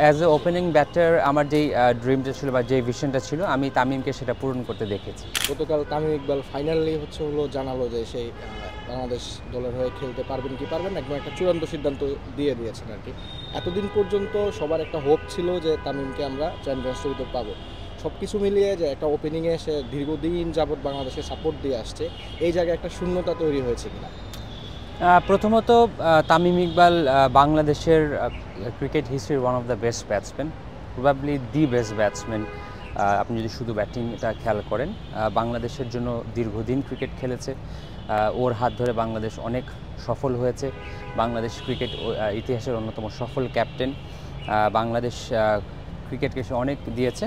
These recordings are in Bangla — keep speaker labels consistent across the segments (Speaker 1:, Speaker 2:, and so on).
Speaker 1: অ্যাজ এ ওপেনিং ব্যাটার আমার যেই ড্রিমটা ছিল বা যে ভিশনটা ছিল আমি তামিমকে সেটা পূরণ করতে দেখেছি।
Speaker 2: গতকাল তামিম ইকবাল ফাইনালি হলো জানালো যে সেই বাংলাদেশ দলের হয়ে খেলতে পারবেন কি পারবেন না, একদম একটা চূড়ান্ত সিদ্ধান্ত দিয়ে দিয়েছেন আর কি। এতদিন পর্যন্ত সবার একটা হোপ ছিল যে তামিমকে আমরা চ্যাম্পিয়ন্স ট্রফিতে পাবো। সব কিছু মিলিয়ে যে একটা ওপেনিংয়ে এসে দীর্ঘদিন যাবৎ বাংলাদেশে সাপোর্ট দিয়ে আসছে, এই জায়গায় একটা শূন্যতা তৈরি হয়েছে কিনা?
Speaker 1: প্রথমত তামিম ইকবাল বাংলাদেশের ক্রিকেট হিস্ট্রির one of the best batsman, probably the best batsman. আপনি যদি শুধু ব্যাটিংটা খেয়াল করেন, বাংলাদেশের জন্য দীর্ঘদিন ক্রিকেট খেলেছে। ওর হাত ধরে বাংলাদেশ অনেক সফল হয়েছে। বাংলাদেশ ক্রিকেট ইতিহাসের অন্যতম সফল ক্যাপ্টেন। বাংলাদেশ ক্রিকেটকে সে অনেক দিয়েছে।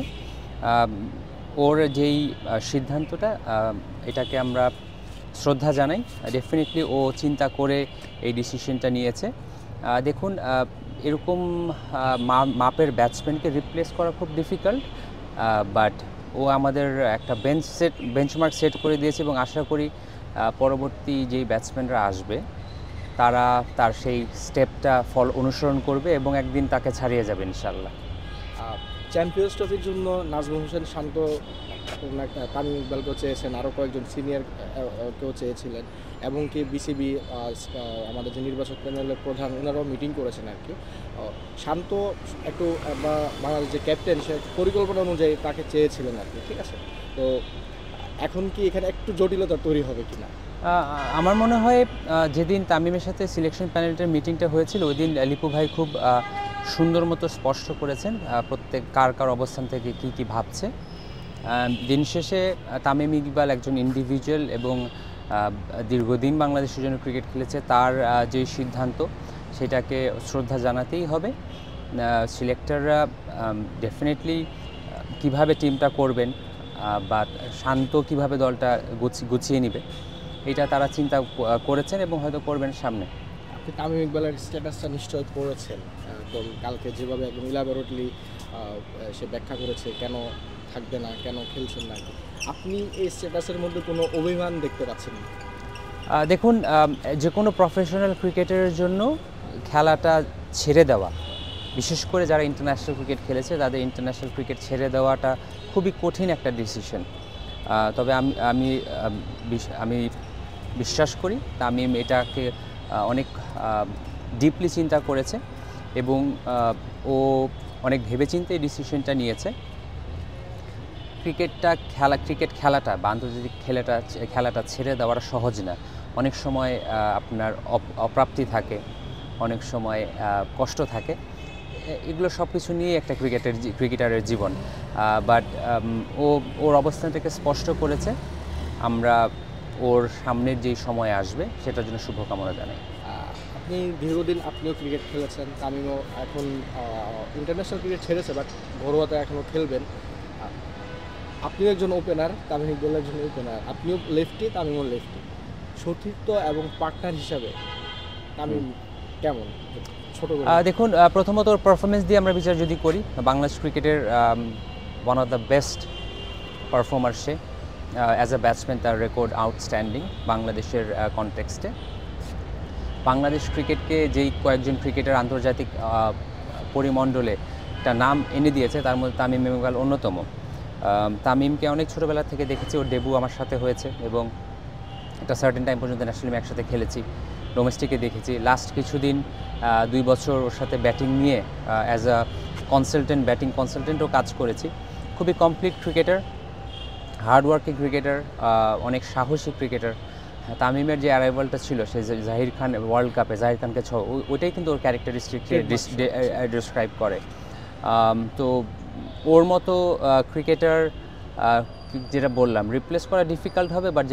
Speaker 1: ওর যেই সিদ্ধান্তটা, এটাকে আমরা শ্রদ্ধা জানাই। ডেফিনেটলি ও চিন্তা করে এই ডিসিশনটা নিয়েছে। দেখুন, এরকম মাপের ব্যাটসম্যানকে রিপ্লেস করা খুব ডিফিকাল্ট, বাট ও আমাদের একটা বেঞ্চমার্ক সেট করে দিয়েছে এবং আশা করি পরবর্তী যেই ব্যাটসম্যানরা আসবে তারা তার সেই স্টেপটা অনুসরণ করবে এবং একদিন তাকে ছাড়িয়ে যাবে ইনশাল্লাহ।
Speaker 2: চ্যাম্পিয়ন্স ট্রফির জন্য নাজমুল হোসেন শান্ত তামিম ইকবালকেও চেয়েছেন, আরও কয়েকজন সিনিয়র কেউ চেয়েছিলেন, এবং কি বিসিবি আমাদের যে নির্বাচক প্যানেলের প্রধান ওনারাও মিটিং করেছেন আর কি। শান্ত একটু বাংলাদেশ যে ক্যাপ্টেন সে পরিকল্পনা অনুযায়ী তাকে চেয়েছিলেন আর কি, ঠিক আছে। তো এখন কি এখানে একটু জটিলতা তৈরি হবে কিনা?
Speaker 1: আমার মনে হয় যেদিন তামিমের সাথে সিলেকশন প্যানেলটার মিটিংটা হয়েছিল ওই দিন লিপু ভাই খুব সুন্দর মতো স্পষ্ট করেছেন প্রত্যেক কার অবস্থান থেকে কি ভাবছে। দিন শেষে তামিম ইকবাল একজন ইন্ডিভিজুয়াল এবং দীর্ঘদিন বাংলাদেশের জন্য ক্রিকেট খেলেছে। তার যে সিদ্ধান্ত সেটাকে শ্রদ্ধা জানাতেই হবে। সিলেক্টররা ডেফিনেটলি কিভাবে টিমটা করবেন বা শান্ত কিভাবে দলটা গুছিয়ে নেবে এটা তারা চিন্তা করেছেন এবং হয়তো করবেন সামনে।
Speaker 2: আপনি তামিম ইকবালের স্ট্যাটাসটা নিশ্চয়ই পড়েছেন, তো কালকে যেভাবে একদম ইলাবোরেটলি সে ব্যাখ্যা করেছে কেন থাকবে না, কেন খেলছেন না, আপনি এই স্ট্যাটাসের মধ্যে কোনো অভিমান দেখতে পাচ্ছেন না?
Speaker 1: দেখুন, যে কোনো প্রফেশনাল ক্রিকেটারের জন্য খেলাটা ছেড়ে দেওয়া, বিশেষ করে যারা ইন্টারন্যাশনাল ক্রিকেট খেলেছে তাদের ইন্টারন্যাশনাল ক্রিকেট ছেড়ে দেওয়াটা খুবই কঠিন একটা ডিসিশন। তবে আমি বিশ্বাস করি তামিম এটাকে অনেক ডিপলি চিন্তা করেছে এবং ও অনেক ভেবেচিন্তে এই ডিসিশনটা নিয়েছে। ক্রিকেট খেলাটা বা আন্তর্জাতিক খেলাটা ছেড়ে দেওয়াটা সহজ না। অনেক সময় আপনার অপ্রাপ্তি থাকে, অনেক সময় কষ্ট থাকে, এগুলো সব কিছু নিয়ে একটা ক্রিকেটারের জীবন। বাট ওর অবস্থানটাকে স্পষ্ট করেছে। আমরা ওর সামনের যেই সময় আসবে সেটার জন্য শুভকামনা জানাই।
Speaker 2: আপনি দীর্ঘদিন আপনিও ক্রিকেট খেলেছেন, তামিমও এখন ইন্টারন্যাশনাল ক্রিকেট ছেড়েছে বাট ঘরোয়াতে এখনও খেলবেন। আপনিও একজন ওপেনার, তামিম ইকবাল একজন ওপেনার, আপনিও লেফটি, তামিমও লেফটি। সতীর্থ এবং পার্টনার হিসাবে তামিম কেমন?
Speaker 1: দেখুন, প্রথমত ওর পারফরমেন্স দিয়ে আমরা বিচার যদি করি, বাংলাদেশ ক্রিকেটের one of the best performer say. As a batsman তার রেকর্ড আউটস্ট্যান্ডিং বাংলাদেশের কনটেক্সটে। বাংলাদেশ ক্রিকেটকে যেই কয়েকজন ক্রিকেটার আন্তর্জাতিক পরিমণ্ডলে একটা নাম এনে দিয়েছে তার মধ্যে তামিম ইকবাল অন্যতম। তামিমকে অনেক ছোটোবেলা থেকে দেখেছি, ওর ডেবু আমার সাথে হয়েছে এবং একটা সার্টেন টাইম পর্যন্ত ন্যাশনাল টিমে একসাথে খেলেছি, ডোমেস্টিকে দেখেছি। লাস্ট কিছুদিন 2 বছর ওর সাথে ব্যাটিং নিয়ে অ্যাজ আ ব্যাটিং কনসালটেন্টও কাজ করেছি। খুবই কমপ্লিট ক্রিকেটার, হার্ডওয়ার্কিং ক্রিকেটার, অনেক সাহসী ক্রিকেটার। তামিমের যে অ্যারাইভালটা ছিল সে জাহির খান ওয়ার্ল্ড কাপে জাহির খানকে ওইটাই কিন্তু ওর ক্যারেক্টারিস্টিককে ডিসক্রাইব করে। তো ওর মতো ক্রিকেটার যেটা বললাম রিপ্লেস করা ডিফিকাল্ট হবে, বাট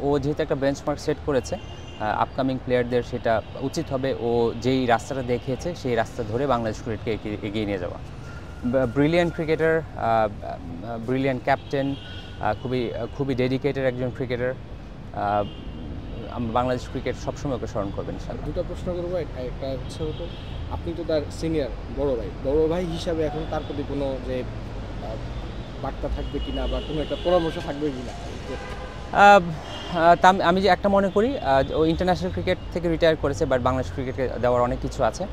Speaker 1: ও যেহেতু একটা বেঞ্চমার্ক সেট করেছে আপকামিং প্লেয়ারদের, সেটা উচিত হবে ও যেই রাস্তাটা দেখিয়েছে সেই রাস্তা ধরে বাংলাদেশ ক্রিকেটকে এগিয়ে নিয়ে যাওয়া। ব্রিলিয়ান্ট ক্রিকেটার, ব্রিলিয়ান্ট ক্যাপ্টেন, খুবই ডেডিকেটেড একজন ক্রিকেটার। বাংলাদেশ ক্রিকেট সবসময় ওকে স্মরণ করবেন।
Speaker 2: দুটো প্রশ্ন করবো, একটা হচ্ছে আপনি তো তার সিনিয়র বড় ভাই হিসাবে এখন তার প্রতি কোনো যে বার্তা থাকবে কিনা বা কোনো একটা পরামর্শ থাকবে কিনা?
Speaker 1: আমি যে একটা মনে করি, ও ইন্টারন্যাশনাল ক্রিকেট থেকে রিটায়ার করেছে, বাট বাংলাদেশ ক্রিকেটকে দেওয়ার অনেক কিছু আছে।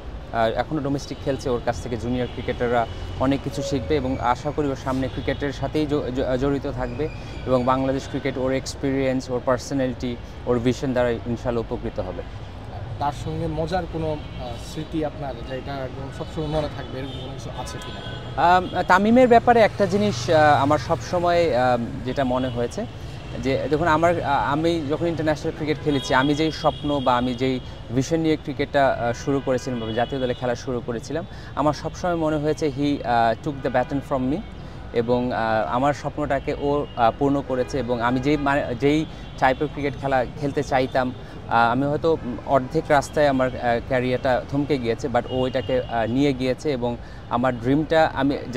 Speaker 1: এখনও ডোমেস্টিক খেলছে, ওর কাছ থেকে জুনিয়র ক্রিকেটাররা অনেক কিছু শিখবে এবং আশা করি ওর সামনে ক্রিকেটের সাথেই জড়িত থাকবে এবং বাংলাদেশ ক্রিকেট ওর এক্সপিরিয়েন্স, ওর পার্সোনালিটি, ওর ভিশন দ্বারা ইনশাল্লাহ উপকৃত হবে।
Speaker 2: তার সঙ্গে মজার কোনো স্মৃতি আপনার যেটা একদম সবসময় মনে থাকবে এরকম কোনো কিছু আছে কিনা?
Speaker 1: তামিমের ব্যাপারে একটা জিনিস আমার সবসময় যেটা মনে হয়েছে যে দেখুন আমি যখন ইন্টারন্যাশনাল ক্রিকেট খেলেছি, আমি যেই স্বপ্ন বা আমি যেই ভিশন নিয়ে ক্রিকেটটা শুরু করেছিলাম বা জাতীয় দলে খেলা শুরু করেছিলাম, আমার সবসময় মনে হয়েছে he took the baton from me এবং আমার স্বপ্নটাকে ও পূর্ণ করেছে এবং আমি যেই টাইপের ক্রিকেট খেলতে চাইতাম, আমি হয়তো অর্ধেক রাস্তায় আমার ক্যারিয়ারটা থমকে গিয়েছে, বাট ও এটাকে নিয়ে গিয়েছে এবং আমার ড্রিমটা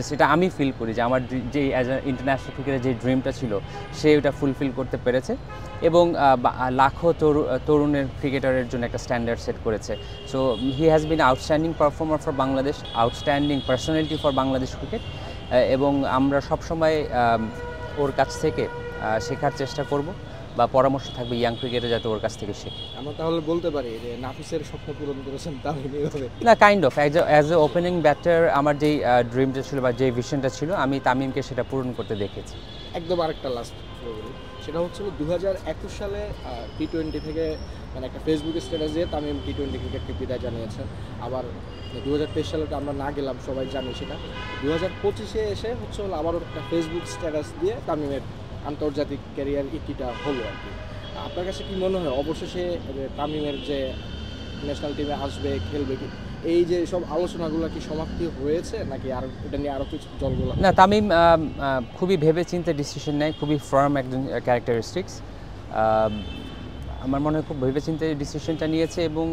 Speaker 1: সেটা আমি ফিল করি যে আমার যেই অ্যাজ এ ইন্টারন্যাশনাল ক্রিকেটের যে ড্রিমটা ছিল সে ওটা ফুলফিল করতে পেরেছে এবং লাখো তরুণের ক্রিকেটারের জন্য একটা স্ট্যান্ডার্ড সেট করেছে। So he has been outstanding performer for Bangladesh, outstanding personality for Bangladesh cricket এবং আমরা সবসময় ওর কাছ থেকে শেখার চেষ্টা করব বা পরামর্শ থাকবে ইয়াং ক্রিকেটে যাতে ওর কাছ থেকে শেখে।
Speaker 2: আমরা তাহলে বলতে পারি যে নাফিসের স্বপ্ন পূরণ করেছেন তামিম এইভাবে?
Speaker 1: না, kind of as a opening batter আমার যেই ড্রিমটা ছিল বা যেই ভিশনটা ছিল আমি তামিমকে সেটা পূরণ করতে দেখেছি।
Speaker 2: একদম আরেকটা লাস্ট বলি, সেটা হচ্ছিল 2021 সালে টি-20 থেকে মানে একটা ফেসবুক স্ট্যাটাস দিয়ে তামিম টি-20 ক্রিকেটকে বিদায় জানিয়েছেন। আবার 2023 সালে তো আমরা না গেলাম, সবাই জানি সেটা। 2025-এ এসে হচ্ছে আবারও একটা ফেসবুক স্ট্যাটাস দিয়ে তামিমের আন্তর্জাতিক ক্যারিয়ার ইতিটা হলো আর কি। আপনার কাছে কি মনে হয় অবশেষে তামিমের যে ন্যাশনাল টিমে আসবে, খেলবে, কি এই যে সব আলোচনাগুলো কি সমাপ্তি হয়েছে নাকি আর এটা নিয়ে আরও কিছু জলগুলো?
Speaker 1: না, তামিম খুবই ভেবে চিন্তে ডিসিশন নেয়, খুবই ফার্ম একজন ক্যারেক্টারিস্টিক্স। আমার মনে হয় খুব ভেবে চিন্তে ডিসিশনটা নিয়েছে এবং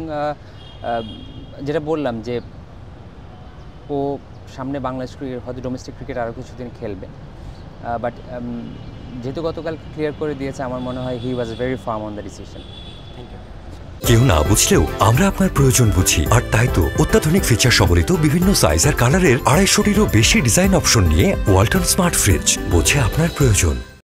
Speaker 1: যেটা বললাম যে ও সামনে বাংলাদেশ ক্রিকেট হয়তো ডোমেস্টিক ক্রিকেট আরও কিছুদিন খেলবে, বাট যেহেতু গতকাল ক্লিয়ার করে দিয়েছে আমার মনে হয় he was very firm on the decision.
Speaker 3: কেউ না বুঝলেও আমরা আপনার প্রয়োজন বুঝি, আর তাই তো অত্যাধুনিক ফিচার সম্বলিত বিভিন্ন সাইজ আর কালারের 250-টিরও বেশি ডিজাইন অপশন নিয়ে ওয়ালটন স্মার্ট ফ্রিজ বোঝে আপনার প্রয়োজন।